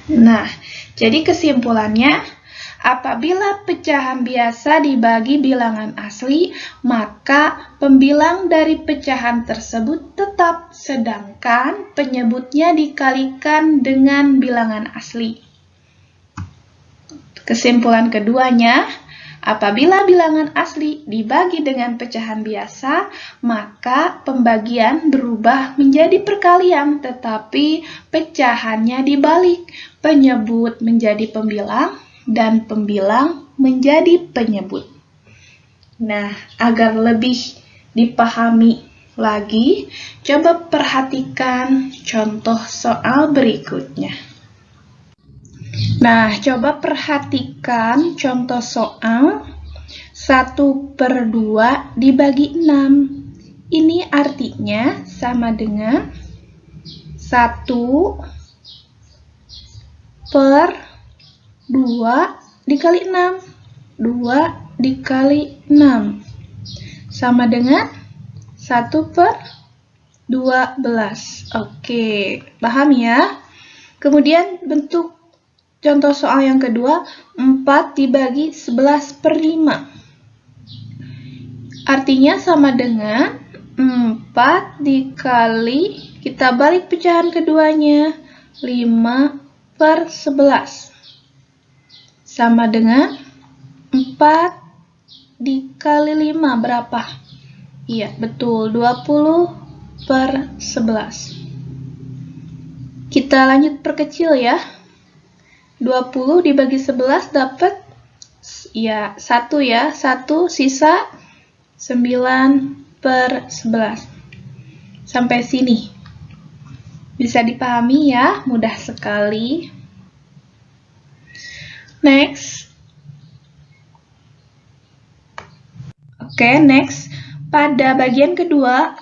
Nah, jadi kesimpulannya, apabila pecahan biasa dibagi bilangan asli, maka pembilang dari pecahan tersebut tetap, sedangkan penyebutnya dikalikan dengan bilangan asli. Kesimpulan keduanya, apabila bilangan asli dibagi dengan pecahan biasa, maka pembagian berubah menjadi perkalian, tetapi pecahannya dibalik. Penyebut menjadi pembilang, dan pembilang menjadi penyebut. Nah, agar lebih dipahami lagi, coba perhatikan contoh soal berikutnya. Nah, coba perhatikan contoh soal 1/2 dibagi 6. Ini artinya sama dengan 1/2 dikali 6. 2 dikali 6 sama dengan 1/12. Oke, paham ya? Kemudian bentuk contoh soal yang kedua, 4 dibagi 11/5. Artinya sama dengan 4 dikali, kita balik pecahan keduanya, 5/11. Sama dengan 4 dikali 5 berapa? Iya, betul, 20/11. Kita lanjut perkecil ya. 20 dibagi 11 dapat ya 1 ya, 1 sisa 9/11. Sampai sini bisa dipahami ya, mudah sekali. Next. Oke, next. Pada bagian kedua,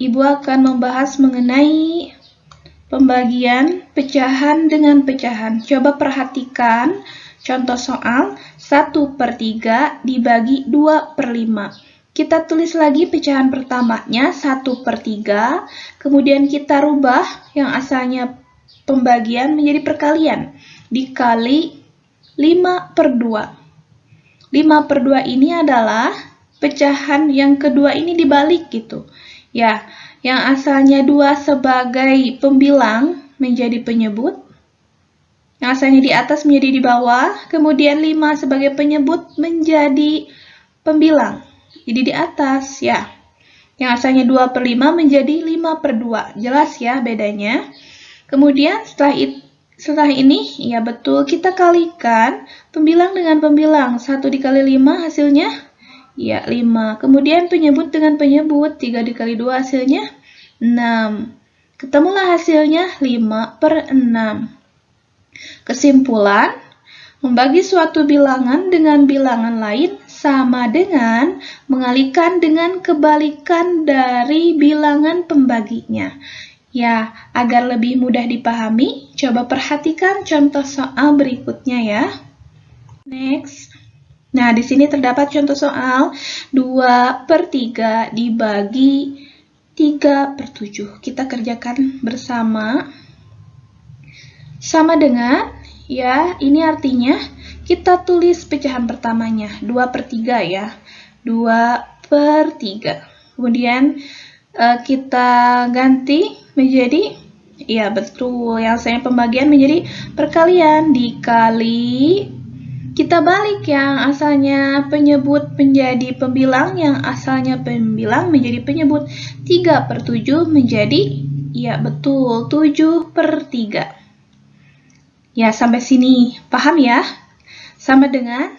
Ibu akan membahas mengenai pembagian pecahan dengan pecahan. Coba perhatikan contoh soal 1/3 dibagi 2/5. Kita tulis lagi pecahan pertamanya 1/3, kemudian kita rubah yang asalnya pembagian menjadi perkalian, dikali 5/2. 5/2 ini adalah pecahan yang kedua ini dibalik gitu. Ya, yang asalnya 2 sebagai pembilang menjadi penyebut, yang asalnya di atas menjadi di bawah, kemudian 5 sebagai penyebut menjadi pembilang, jadi di atas ya. Yang asalnya 2/5 menjadi 5/2, jelas ya bedanya. Kemudian setelah ini, ya betul, kita kalikan pembilang dengan pembilang, 1 dikali 5 hasilnya ya 5. Kemudian penyebut dengan penyebut, 3 dikali 2 hasilnya 6. Ketemulah hasilnya 5/6. Kesimpulan, membagi suatu bilangan dengan bilangan lain sama dengan mengalihkan dengan kebalikan dari bilangan pembaginya. Ya, agar lebih mudah dipahami, coba perhatikan contoh soal berikutnya ya. Next. Nah, di sini terdapat contoh soal 2/3 dibagi 3/7. Kita kerjakan bersama. Sama dengan, ya, ini artinya kita tulis pecahan pertamanya, 2/3 ya. 2/3. Kemudian kita ganti menjadi, ya betul, yang saya pembagian menjadi perkalian, dikali, kita balik yang asalnya penyebut menjadi pembilang, yang asalnya pembilang menjadi penyebut. 3/7 menjadi, ya betul, 7/3. Ya, sampai sini paham ya? Sama dengan,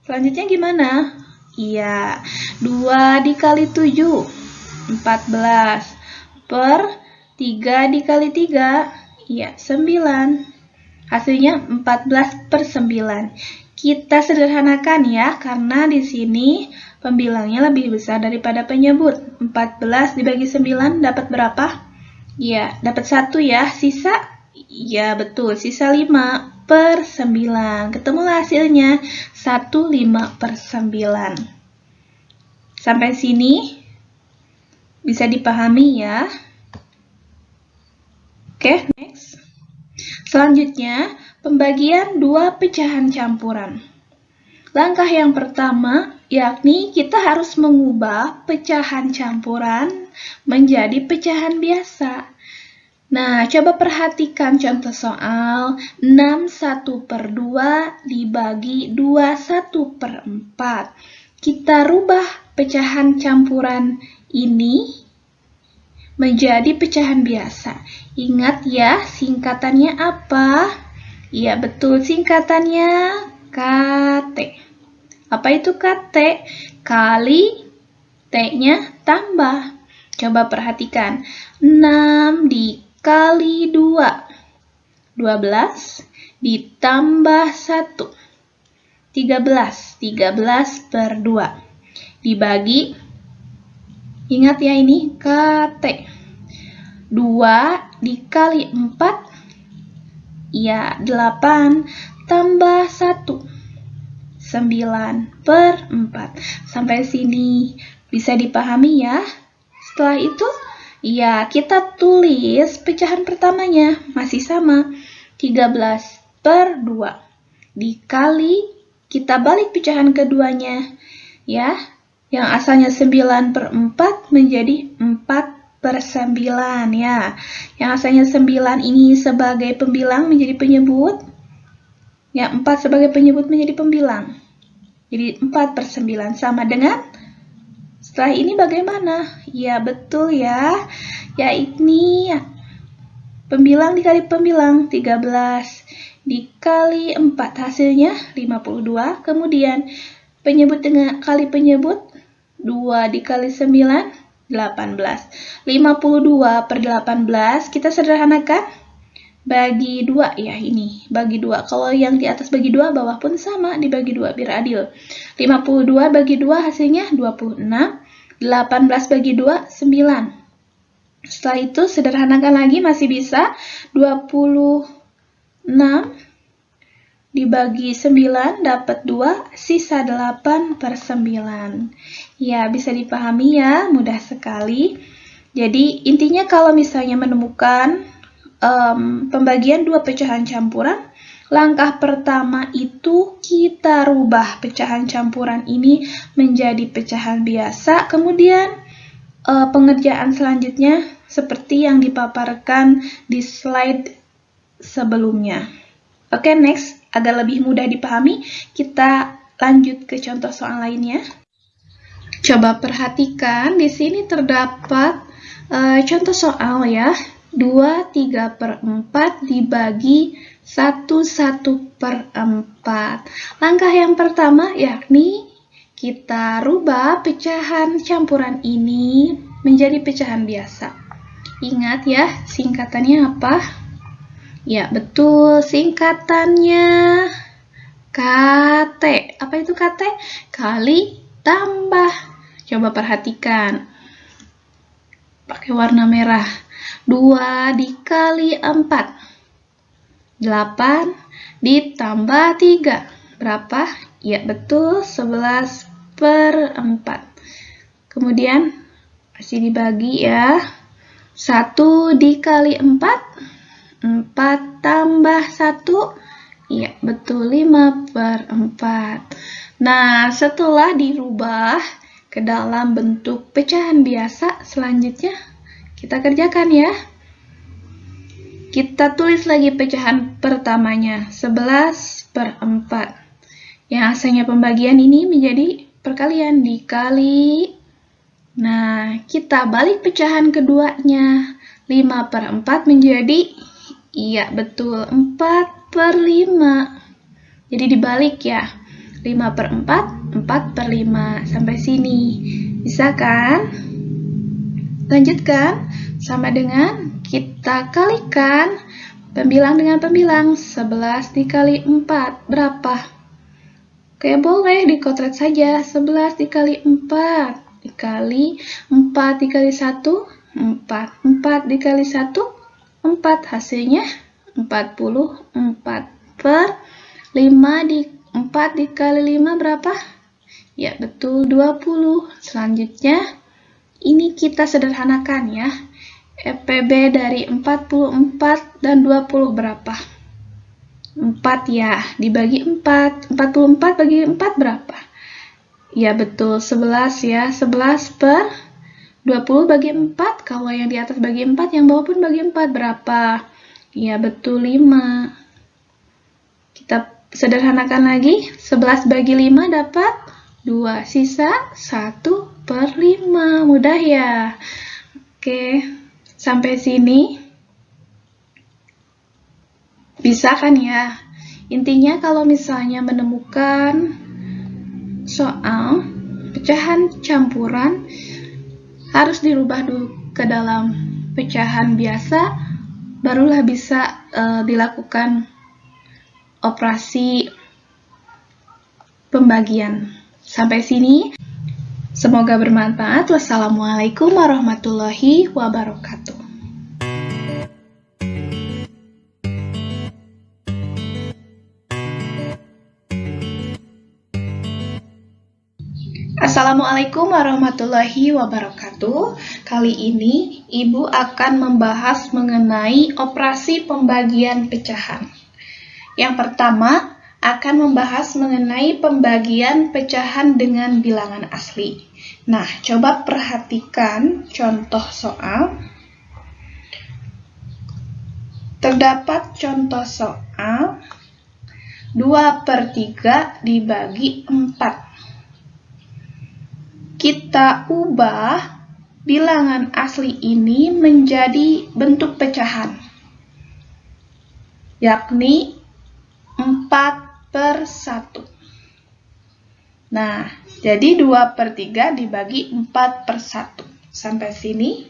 selanjutnya gimana? Iya, 2 dikali 7, 14. Per 3 dikali 3, iya 9. Hasilnya 14/9. Kita sederhanakan ya, karena di sini pembilangnya lebih besar daripada penyebut. 14 dibagi 9 dapat berapa? Ya, dapat 1 ya. Sisa? Ya, betul. Sisa 5/9. Ketemulah hasilnya 1/5/9. Sampai sini bisa dipahami ya. Oke, next. Selanjutnya, pembagian dua pecahan campuran. Langkah yang pertama, yakni kita harus mengubah pecahan campuran menjadi pecahan biasa. Nah, coba perhatikan contoh soal 61/2 dibagi 21/4. Kita rubah pecahan campuran ini menjadi pecahan biasa. Ingat ya, singkatannya apa? Ya, betul, singkatannya KT. Apa itu KT? Kali T-nya tambah. Coba perhatikan. 6 dikali 2. 12 ditambah 1. 13. 13/2. Dibagi, ingat ya ini KT. 2 dikali 4. Ya, 8 tambah 1. 9/4. Sampai sini bisa dipahami ya? Setelah itu, ya kita tulis pecahan pertamanya. Masih sama. 13/2. Dikali, kita balik pecahan keduanya. Ya, yang asalnya 9/4 menjadi 4/9 ya. Yang asalnya 9 ini sebagai pembilang menjadi penyebut. Ya, 4 sebagai penyebut menjadi pembilang. Jadi 4/9 sama dengan, setelah ini bagaimana? Ya, betul ya. Ya, ini pembilang dikali pembilang, 13 dikali 4, hasilnya 52. Kemudian penyebut dengan kali penyebut, 2 dikali 9, 18. 52/18 kita sederhanakan. Bagi 2 ya ini, bagi 2. Kalau yang di atas bagi 2, bawah pun sama, dibagi 2 biar adil. 52 bagi 2 hasilnya 26. 18 bagi 2, 9. Setelah itu sederhanakan lagi, masih bisa. 26 dibagi 9 dapat 2, sisa 8/9. Ya, bisa dipahami ya, mudah sekali. Jadi intinya kalau misalnya menemukan pembagian dua pecahan campuran, langkah pertama itu kita rubah pecahan campuran ini menjadi pecahan biasa. Kemudian pengerjaan selanjutnya seperti yang dipaparkan di slide sebelumnya. Oke, next, agar lebih mudah dipahami, kita lanjut ke contoh soal lainnya. Coba perhatikan, di sini terdapat contoh soal ya. 2 3/4 dibagi 1/4. Langkah yang pertama yakni kita rubah pecahan campuran ini menjadi pecahan biasa. Ingat ya, singkatannya apa? Ya, betul, singkatannya KT. Apa itu KT? Kali tambah. Coba perhatikan. Pakai warna merah. 2 dikali 4. 8 ditambah 3. Berapa? Ya, betul, 11/4. Kemudian masih dibagi ya. 1 dikali 4. 4 tambah 1. Ya, betul, 5/4. Nah, setelah dirubah ke dalam bentuk pecahan biasa, selanjutnya kita kerjakan ya. Kita tulis lagi pecahan pertamanya, 11/4. Yang asalnya pembagian ini menjadi perkalian, dikali. Nah, kita balik pecahan keduanya, 5/4 menjadi, iya betul, 4/5. Jadi dibalik ya, 5/4, 4/5. Sampai sini. Bisa kan? Lanjutkan, sama dengan kita kalikan pembilang dengan pembilang. 11 dikali 4, berapa? Oke, boleh dikotret saja. 11 dikali 4, dikali 4 dikali 1, 4. 4 dikali 1, 4. Hasilnya 44. Per 5 4 dikali 5 berapa? Ya, betul, 20. Selanjutnya, ini kita sederhanakan ya. EPB dari 44 dan 20 berapa? 4 ya, dibagi 4. 44 bagi 4 berapa? Ya betul, 11 ya. 11 per 20 bagi 4. Kalau yang di atas bagi 4, yang bawah pun bagi 4. Berapa? Ya betul, 5. Kita sederhanakan lagi. 11 bagi 5 dapat 2. Sisa 1 per 5. Mudah ya? Oke, sampai sini. Bisa kan ya? Intinya kalau misalnya menemukan soal pecahan campuran, harus dirubah dulu ke dalam pecahan biasa, barulah bisa dilakukan operasi pembagian. Sampai sini, semoga bermanfaat. Wassalamualaikum warahmatullahi wabarakatuh. Assalamualaikum warahmatullahi wabarakatuh. Kali ini Ibu akan membahas mengenai operasi pembagian pecahan. Yang pertama akan membahas mengenai pembagian pecahan dengan bilangan asli. Nah, coba perhatikan contoh soal. Terdapat contoh soal 2/3 dibagi 4. Kita ubah bilangan asli ini menjadi bentuk pecahan, yakni 4/1. Nah, jadi 2/3 dibagi 4/1. Sampai sini,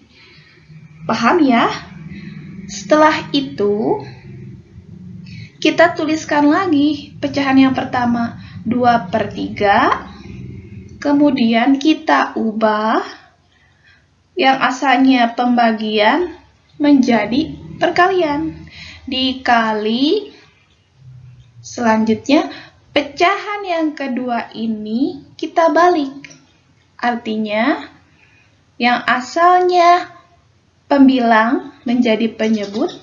paham ya? Setelah itu, kita tuliskan lagi pecahan yang pertama, 2/3. Kemudian kita ubah yang asalnya pembagian menjadi perkalian. Dikali, selanjutnya pecahan yang kedua ini kita balik. Artinya, yang asalnya pembilang menjadi penyebut,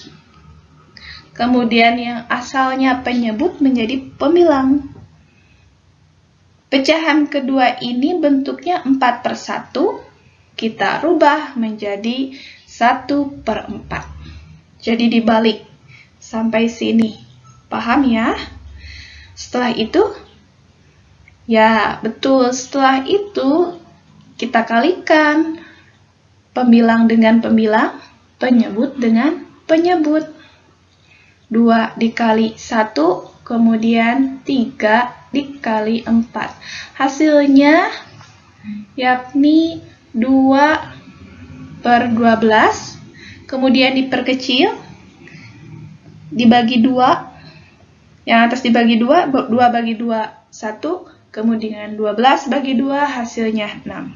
kemudian yang asalnya penyebut menjadi pembilang. Pecahan kedua ini bentuknya 4/1, kita rubah menjadi 1/4. Jadi dibalik. Sampai sini. Paham ya? Setelah itu, ya betul, setelah itu kita kalikan pembilang dengan pembilang, penyebut dengan penyebut. 2 dikali 1, kemudian 3 dikali 4. Hasilnya yakni 2/12, kemudian diperkecil, dibagi 2, yang atas dibagi 2, 2 bagi 2, 1, kemudian 12 bagi 2, hasilnya 6.